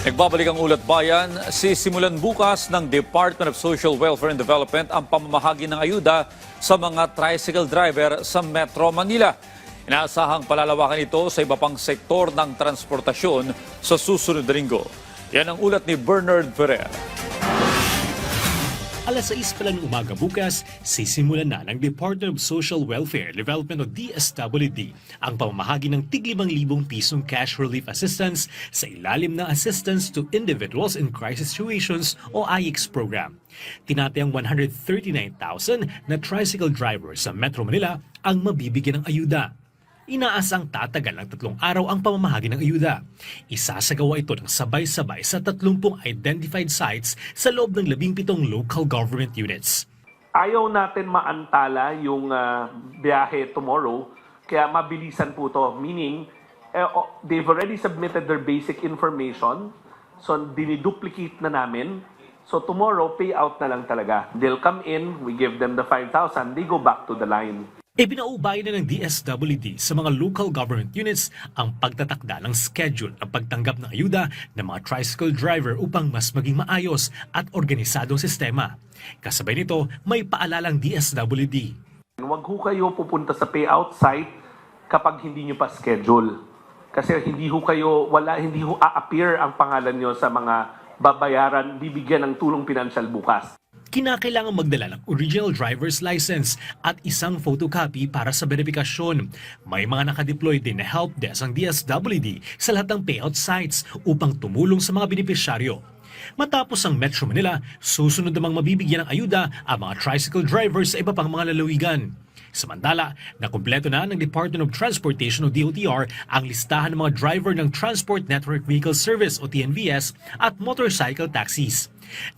Nagbabalik ang ulat bayan, sisimulan bukas ng Department of Social Welfare and Development ang pamamahagi ng ayuda sa mga tricycle driver sa Metro Manila. Inaasahang palalawakan ito sa iba pang sektor ng transportasyon sa susunod na linggo. Yan ang ulat ni Bernard Ferrer. Alas 6 pa lang umaga bukas, sisimulan na ng Department of Social Welfare and Development o DSWD ang pamamahagi ng tig-5,000 pisong cash relief assistance sa ilalim ng Assistance to Individuals in Crisis Situations o IX program. Tinatayang 139,000 na tricycle drivers sa Metro Manila ang mabibigyan ng ayuda. Inaasang tatagal ng 3 araw ang pamamahagi ng ayuda. Isasagawa ito ng sabay-sabay sa 30 identified sites sa loob ng 17 local government units. Ayaw natin maantala yung biyahe tomorrow, kaya mabilisan po to. Meaning, they've already submitted their basic information, so diniduplicate na namin. So tomorrow, payout na lang talaga. They'll come in, we give them the 5,000, they go back to the line. Ibinaubay na ng DSWD sa mga local government units ang pagtatakda ng schedule ng pagtanggap ng ayuda ng mga tricycle driver upang mas maging maayos at organisadong sistema. Kasabay nito, may paalalang DSWD. Huwag ho kayo pupunta sa payout site kapag hindi nyo pa schedule. Kasi hindi ho a-appear ang pangalan nyo sa mga babayaran, bibigyan ng tulong pinansyal bukas. Kinakailangan magdala ng original driver's license at isang photocopy para sa verifikasyon. May mga nakadeploy din na help desk ang DSWD sa lahat ng payout sites upang tumulong sa mga benepisyaryo. Matapos ang Metro Manila, susunod namang mabibigyan ng ayuda ang mga tricycle drivers sa iba pang mga lalawigan. Samantala, nakumpleto na ng Department of Transportation o DOTR ang listahan ng mga driver ng Transport Network Vehicle Service o TNVS at motorcycle taxis.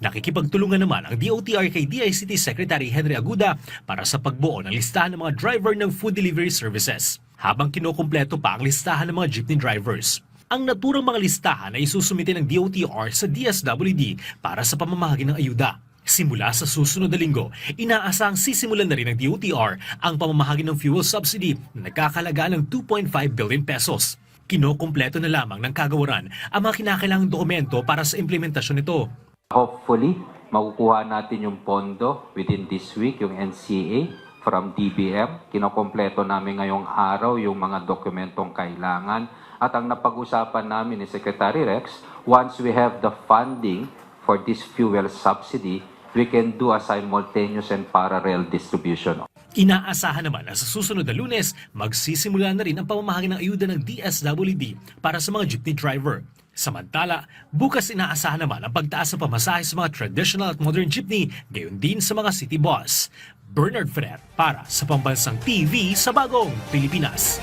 Nakikipagtulungan naman ang DOTR kay DICT Secretary Henry Aguda para sa pagbuo ng listahan ng mga driver ng food delivery services, habang kinukumpleto pa ang listahan ng mga jeepney drivers. Ang naturang mga listahan ay isusumite ng DOTR sa DSWD para sa pamamahagi ng ayuda. Simula sa susunod na linggo, inaasahang sisimulan na rin ng DOTR ang pamamahagi ng fuel subsidy na nagkakalaga ng 2.5 billion pesos. Kinokumpleto na lamang ng kagawaran ang mga kinakailangang dokumento para sa implementasyon nito. Hopefully, makukuha natin yung pondo within this week, yung NCA from DBM. Kinokompleto namin ngayong araw yung mga dokumentong kailangan. At ang napag-usapan namin ni Secretary Rex, once we have the funding for this fuel subsidy, we can do a simultaneous and parallel distribution. Inaasahan naman na sa susunod na Lunes, magsisimula na rin ang pamamahagi ng ayuda ng DSWD para sa mga jeepney driver. Samantala, bukas inaasahan naman ang pagtaas ng pamasahe sa mga traditional at modern jeepney, gayon din sa mga city bus. Bernard Ferrer para sa Pambansang TV sa Bagong Pilipinas.